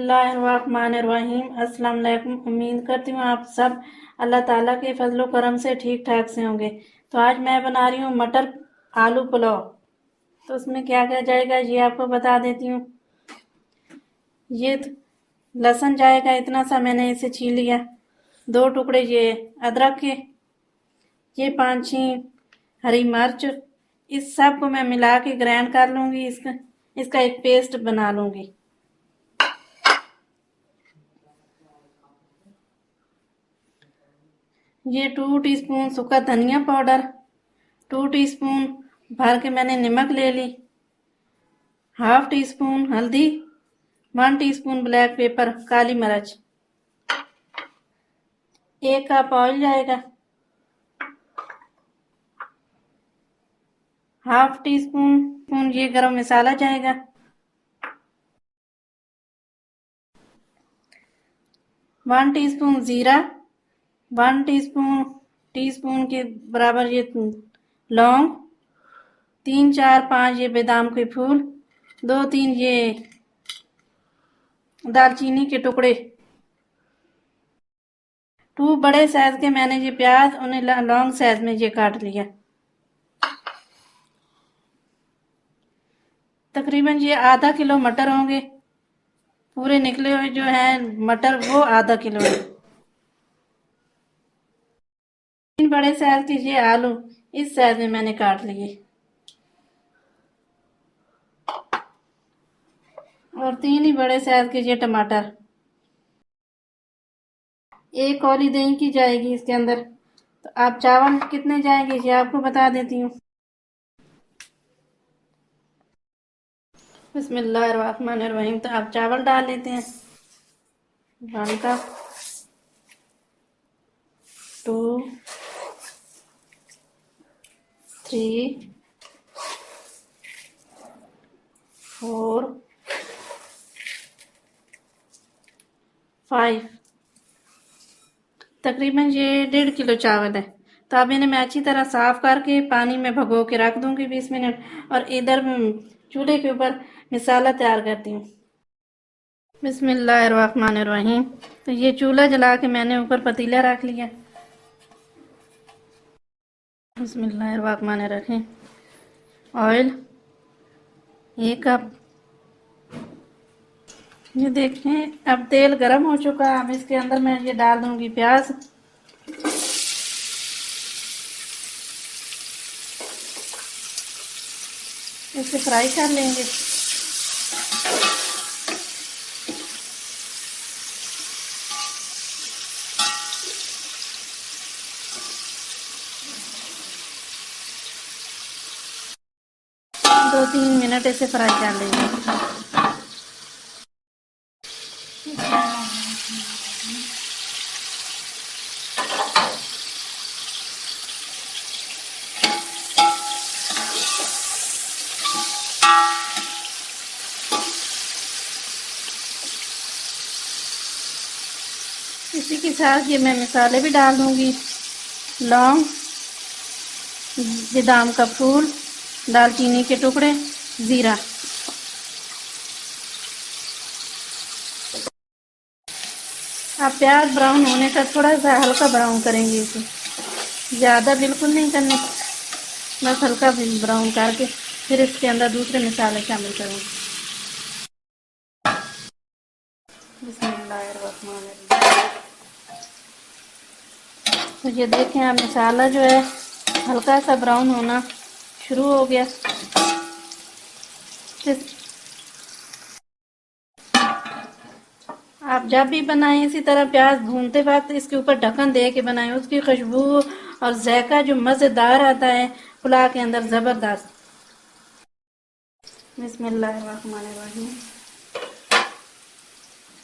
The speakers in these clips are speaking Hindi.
बिस्मिल्लाहिर्रहमानिर्रहीम। अस्सलाम वालेकुम। उम्मीद करती हूँ आप सब अल्लाह ताला के फजलो करम से ठीक ठाक से होंगे। तो आज मैं बना रही हूँ मटर आलू पुलाव। तो उसमें क्या क्या जाएगा ये आपको बता देती हूँ। ये लहसुन जाएगा, इतना सा मैंने इसे छील लिया। 2 टुकड़े ये अदरक के, ये 5-6 हरी मिर्च। इस सब को मैं मिला के ग्राइंड कर लूँगी। इसका एक पेस्ट बना लूँगी। ये 2 टीस्पून सूखा धनिया पाउडर, 2 टीस्पून भर के मैंने नमक ले ली, ½ टीस्पून हल्दी, 1 टीस्पून ब्लैक पेपर काली मिर्च, 1 कप ऑयल जाएगा, ½ टीस्पून ये गरम मसाला जाएगा, 1 टीस्पून जीरा, 1 टीस्पून के बराबर ये लौंग, 3-4-5 ये बादाम के फूल, 2-3 ये दालचीनी के टुकड़े, 2 बड़े साइज के मैंने ये प्याज उन्हें लॉन्ग साइज में ये काट लिया। तकरीबन ये ½ किलो मटर होंगे। पूरे निकले हुए जो है मटर वो ½ किलो है। 3 बड़े साइज के ये आलू इस साइज में मैंने काट लिए और 3 ही बड़े साइज के ये टमाटर। 1 कौली दही की जाएगी इसके अंदर। तो आप चावल कितने जाएंगे ये आपको बता देती हूँ। बिस्मिल्लाहिर्रहमानिर्रहीम। तो आप चावल डाल लेते हैं। 1 कप, 2, 3, 4, 5। तकरीबन ये 1.5 किलो चावल है। तो अब इन्हें मैं अच्छी तरह साफ करके पानी में भिगो के रख दूंगी 20 मिनट। और इधर चूल्हे के ऊपर मसाला तैयार करती हूँ। बिस्मिल्लाहिर्रहमानिर्रहीम। तो ये चूल्हा जला के मैंने ऊपर पतीला रख लिया। बिस्मिल्लाहिर्रहमानिर्रहीम। Oil 1 cup. ये देखें अब तेल गरम हो चुका है। अब इसके अंदर मैं ये डाल दूंगी प्याज। इसे फ्राई कर लेंगे। दो 3 मिनट इसे फ्राई कर लेंगे। इसी के साथ ये मैं मसाले भी डाल दूंगी। लौंग, बादाम का फूल, दालचीनी के टुकड़े, जीरा। आप प्याज ब्राउन होने का थोड़ा सा हल्का ब्राउन करेंगे इसे, ज़्यादा बिल्कुल नहीं करने, बस हल्का ब्राउन करके फिर इसके अंदर दूसरे मसाले शामिल करेंगे। बिस्मिल्लाहिर्रहमानिर्रहीम। तो ये देखें आप मसाला जो है हल्का सा ब्राउन होना शुरू हो गया। आप जब भी बनाएं इसी तरह प्याज भूनते वक्त इसके ऊपर ढक्कन दे के बनाएं। उसकी खुशबू और जायका जो मज़ेदार आता है पुलाव के अंदर, ज़बरदस्त। बिस्मिल्लाहिर्रहमानिर्रहीम।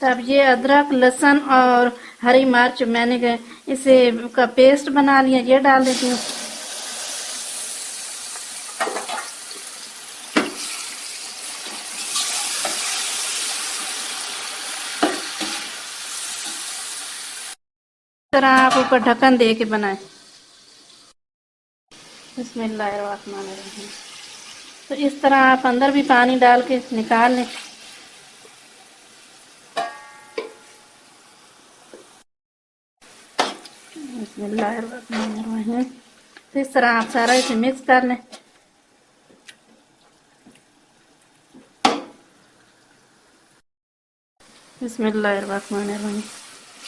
तब ये अदरक, लहसुन और हरी मिर्च मैंने इसे का पेस्ट बना लिया, ये डाल देती हूँ। तरह आप ऊपर ढक्कन दे के बनाएं। बिस्मिल्लाहिर्रहमानिर्रहीम। तो इस तरह आप अंदर भी पानी डाल के निकाल लें। बिस्मिल्लाहिर्रहमानिर्रहीम। तो इस तरह आप सारा इसे मिक्स कर लें। बिस्मिल्लाहिर्रहमानिर्रहीम।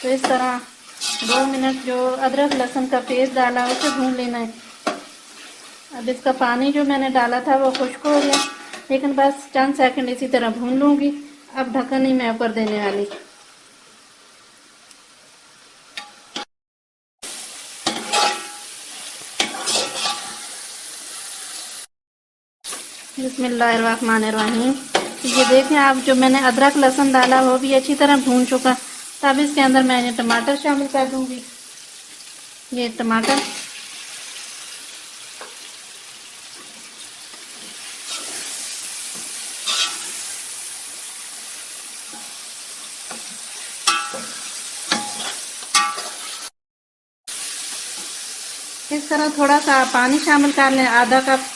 तो इस तरह 2 मिनट जो अदरक लहसुन का पेस्ट डाला उसे भून लेना है। अब इसका पानी जो मैंने डाला था वो खुश्क हो गया, लेकिन बस चंद सेकंड इसी तरह भून लूँगी। अब ढक्कन नहीं मैं ऊपर देने वाली। बिस्मिल्लाहिर्रहमानिर्रहीम। ये देखें, आप जो मैंने अदरक लहसुन डाला वो भी अच्छी तरह भून चुका। तब इसके अंदर मैंने टमाटर शामिल कर दूंगी। ये टमाटर इस तरह थोड़ा सा पानी शामिल कर लें, आधा कप।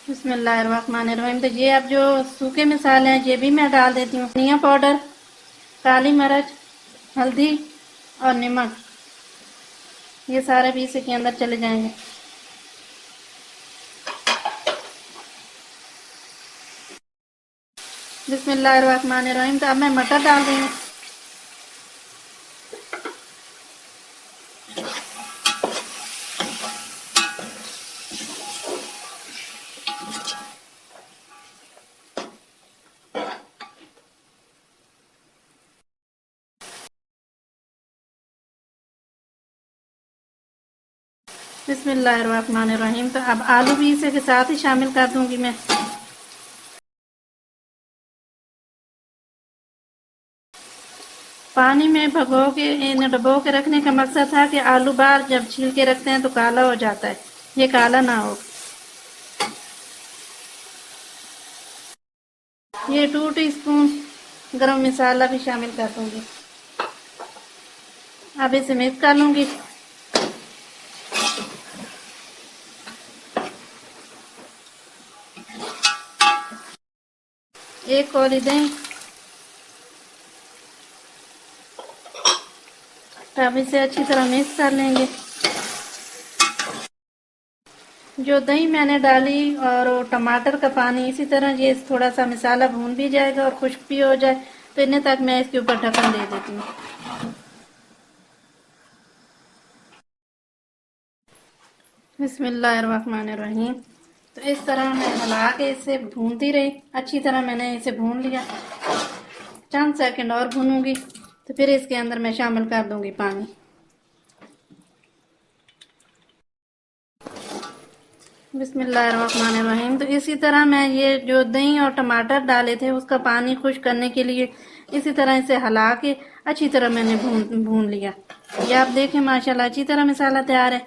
बिस्मिल्लाहिर्रहमानिर्रहीम। तो ये अब जो सूखे मसाले हैं ये भी मैं डाल देती हूँ। धनिया पाउडर, काली मिर्च, हल्दी और नमक, ये सारे भी इसी के अंदर चले जाएंगे। बिस्मिल्लाहिर्रहमानिर्रहीम। तो अब मैं मटर डाल रही हूँ। बिस्मिल्लाहिर्रहमानिर्रहीम। तो अब आलू भी इसी के साथ ही शामिल कर दूंगी मैं। पानी में भगो के इन्हें डुबो के रखने का मकसद था कि आलू बाहर जब छील के रखते हैं तो काला हो जाता है, ये काला ना हो। ये 2 टीस्पून गरम मसाला भी शामिल कर दूंगी। अब इसे मिक्स कर लूंगी। एक कौली दही। अब इसे अच्छी तरह मिक्स कर लेंगे। जो दही मैंने डाली और टमाटर का पानी, इसी तरह ये थोड़ा सा मसाला भून भी जाएगा और खुश्क भी हो जाए, तो इन्हें तक मैं इसके ऊपर ढक्कन दे देती हूँ। बिस्मिल्लाहिर्रहमानिर्रहीम। तो इस तरह मैं हिला के इसे भूनती रही। अच्छी तरह मैंने इसे भून लिया। चंद सेकंड और भूनूंगी तो फिर इसके अंदर मैं शामिल कर दूंगी पानी। बिस्मिल्लाहिर्रहमानिर्रहीम। तो इसी तरह मैं ये जो दही और टमाटर डाले थे उसका पानी खुश करने के लिए इसी तरह इसे हिला के अच्छी तरह मैंने भून लिया। ये आप देखें, माशाल्लाह अच्छी तरह मसाला तैयार है।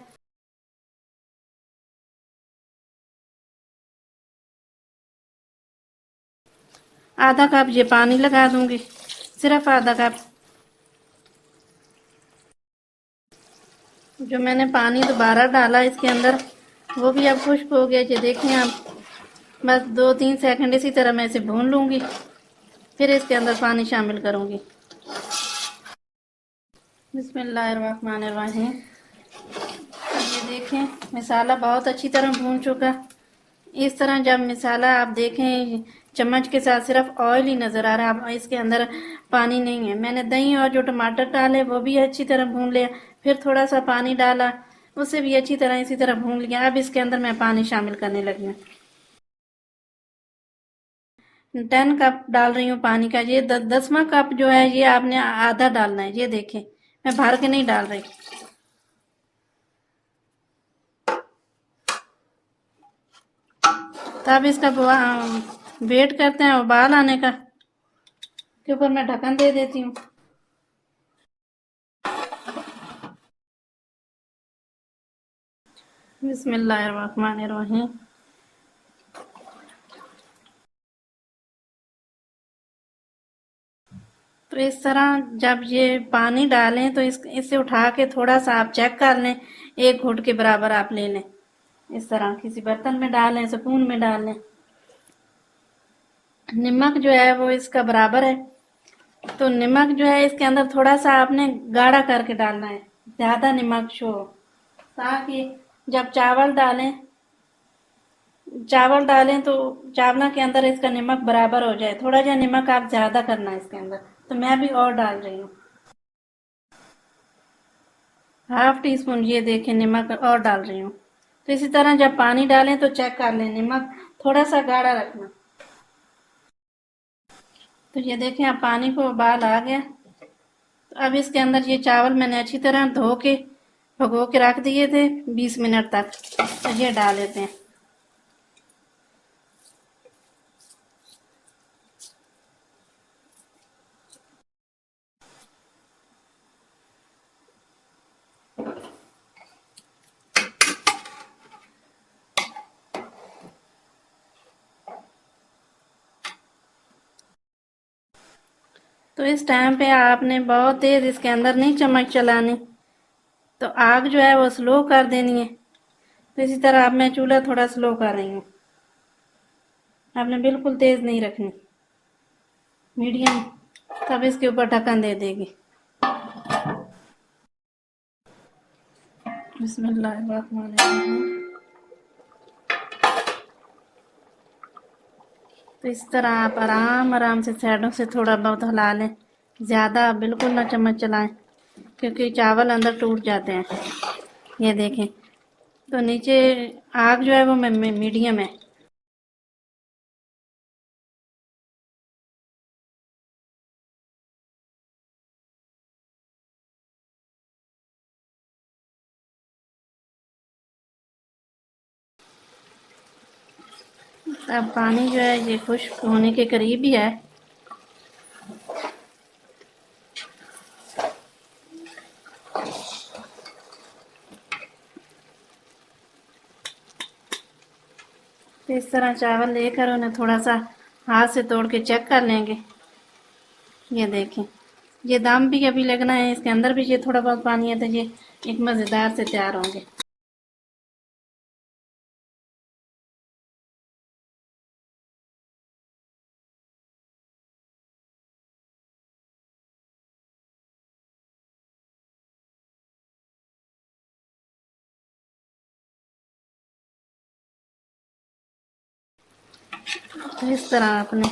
आधा कप ये पानी लगा दूंगी, सिर्फ आधा कप। जो मैंने पानी दोबारा डाला इसके अंदर वो भी अब खुश्क हो गया। ये देखें आप, बस 2-3 सेकंड इसी तरह मैं इसे भून लूंगी, फिर इसके अंदर पानी शामिल करूंगी। बिस्मिल्लाहिर्रहमानिर्रहीम। ये देखें, मसाला बहुत अच्छी तरह भून चुका। इस तरह जब मसाला आप देखें चम्मच के साथ सिर्फ ऑयल ही नज़र आ रहा है, अब इसके अंदर पानी नहीं है। मैंने दही और जो टमाटर डाले वो भी अच्छी तरह भून लिया, फिर थोड़ा सा पानी डाला, उसे भी अच्छी तरह इसी तरह भून लिया। अब इसके अंदर मैं पानी शामिल करने लगी हूँ। 10 कप डाल रही हूँ पानी का। ये 10वां कप जो है ये आपने आधा डालना है। ये देखें, मैं भर के नहीं डाल रही। तब इसका वेट करते हैं उबाल आने का, के ऊपर मैं ढक्कन दे देती हूँ। बिस्मिल्लाहिर्रहमानिर्रहीम। तो इस तरह जब ये पानी डालें तो इसे उठा के थोड़ा सा आप चेक कर लें, 1 घुट के बराबर आप ले लें। इस तरह किसी बर्तन में डालें, स्पून में डाल लें। नमक जो है वो इसका बराबर है। तो नमक जो है इसके अंदर थोड़ा सा आपने गाढ़ा करके डालना है, ज़्यादा नमक शो हो, ताकि जब चावल डालें तो चावल के अंदर इसका नमक बराबर हो जाए। थोड़ा सा नमक आप ज़्यादा करना है इसके अंदर, तो मैं अभी और डाल रही हूँ 1/2 टी स्पून। ये देखिए नमक और डाल रही हूँ। तो इसी तरह जब पानी डालें तो चेक कर लें, नमक थोड़ा सा गाढ़ा रखना। तो ये देखें अब पानी को उबाल आ गया। तो अब इसके अंदर ये चावल मैंने अच्छी तरह धो के भगो के रख दिए थे 20 मिनट तक, तो ये डाल लेते हैं। तो इस टाइम पे आपने बहुत तेज इसके अंदर नहीं चम्मच चलानी, तो आग जो है वो स्लो कर देनी है। तो इसी तरह अब मैं चूल्हा थोड़ा स्लो कर रही हूँ, आपने बिल्कुल तेज नहीं रखनी, मीडियम, तब इसके ऊपर ढक्कन दे देगी। बिस्मिल्लाहिर्रहमानिर्रहीम। तो इस तरह आप आराम आराम से साइडों से थोड़ा बहुत हिला लें, ज़्यादा बिल्कुल ना चम्मच चलाएं, क्योंकि चावल अंदर टूट जाते हैं। ये देखें, तो नीचे आग जो है वो मीडियम है। अब पानी जो है ये खुश्क होने के करीब ही है। तो इस तरह चावल लेकर उन्हें थोड़ा सा हाथ से तोड़ के चेक कर लेंगे। ये देखें, ये दम भी अभी लगना है, इसके अंदर भी ये थोड़ा बहुत पानी है, तो ये एक मज़ेदार से तैयार होंगे। तो इस तरह आपने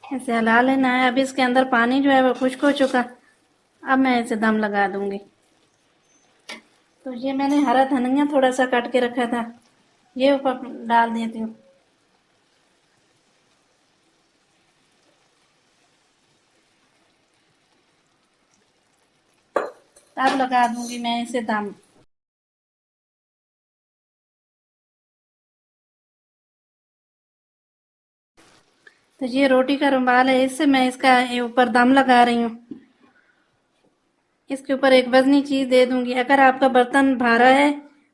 इसे हिला लेना है। अब इसके अंदर पानी जो है वो खुश्क हो चुका। अब मैं इसे दम लगा दूंगी। तो ये मैंने हरा धनिया थोड़ा सा काट के रखा था, ये ऊपर डाल देती हूँ। अब लगा दूंगी मैं इसे दम। तो ये रोटी का रुमाल है, इससे मैं इसका ऊपर दम लगा रही हूँ। इसके ऊपर एक वजनी चीज़ दे दूंगी। अगर आपका बर्तन भारा है,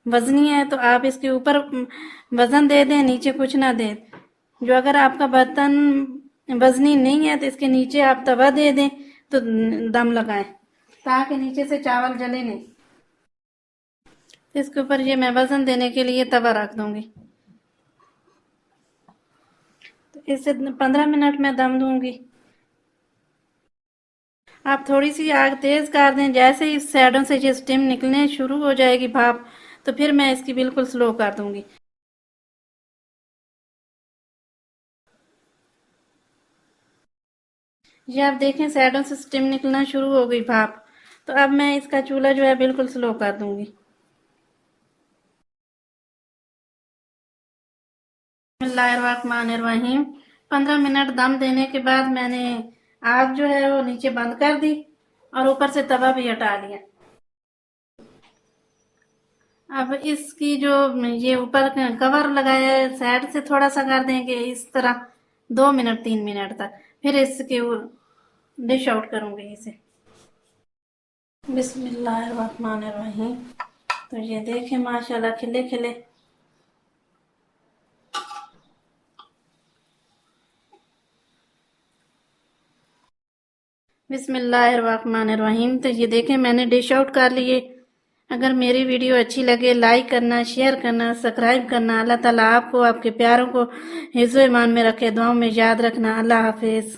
वजनी है, तो आप इसके ऊपर वजन दे दें, नीचे कुछ ना दें। जो अगर आपका बर्तन वजनी नहीं है तो इसके नीचे आप तवा दे दें, तो दम लगाएं, ताकि नीचे से चावल जले नहीं। इसके ऊपर ये मैं वजन देने के लिए तवा रख दूंगी। तो इसे 15 मिनट में दम दूंगी। आप थोड़ी सी आग तेज कर दें, जैसे ही साइडों से ये स्टीम निकलने शुरू हो जाएगी, भाप, तो फिर मैं इसकी बिल्कुल स्लो कर दूंगी। ये आप देखें साइडों से स्टीम निकलना शुरू हो गई, भाप। तो अब मैं इसका चूल्हा जो है बिल्कुल स्लो कर दूंगी। बिस्मिल्लाहिर्रहमानिर्रहीम। 15 मिनट दम देने के बाद मैंने आग जो है वो नीचे बंद कर दी और ऊपर से तवा भी हटा लिया। अब इसकी जो ये ऊपर कवर लगाया है, साइड से थोड़ा सा कर देंगे इस तरह 2 मिनट 3 मिनट तक, फिर इसके डिश आउट करूंगी इसे। बिस्मिल्लाहिर्रहमानिर्रहीम। तो ये देखें माशाल्लाह खिले खिले। बिस्मिल्लाहिर्रहमानिर्रहीम। तो ये देखें मैंने डिश आउट कर लिए। अगर मेरी वीडियो अच्छी लगे, लाइक करना, शेयर करना, सब्सक्राइब करना। अल्लाह ताला आपको, आपके प्यारों को हिफ्ज़-ए-ईमान में रखे, दुआओं में याद रखना। अल्लाह हाफिज़।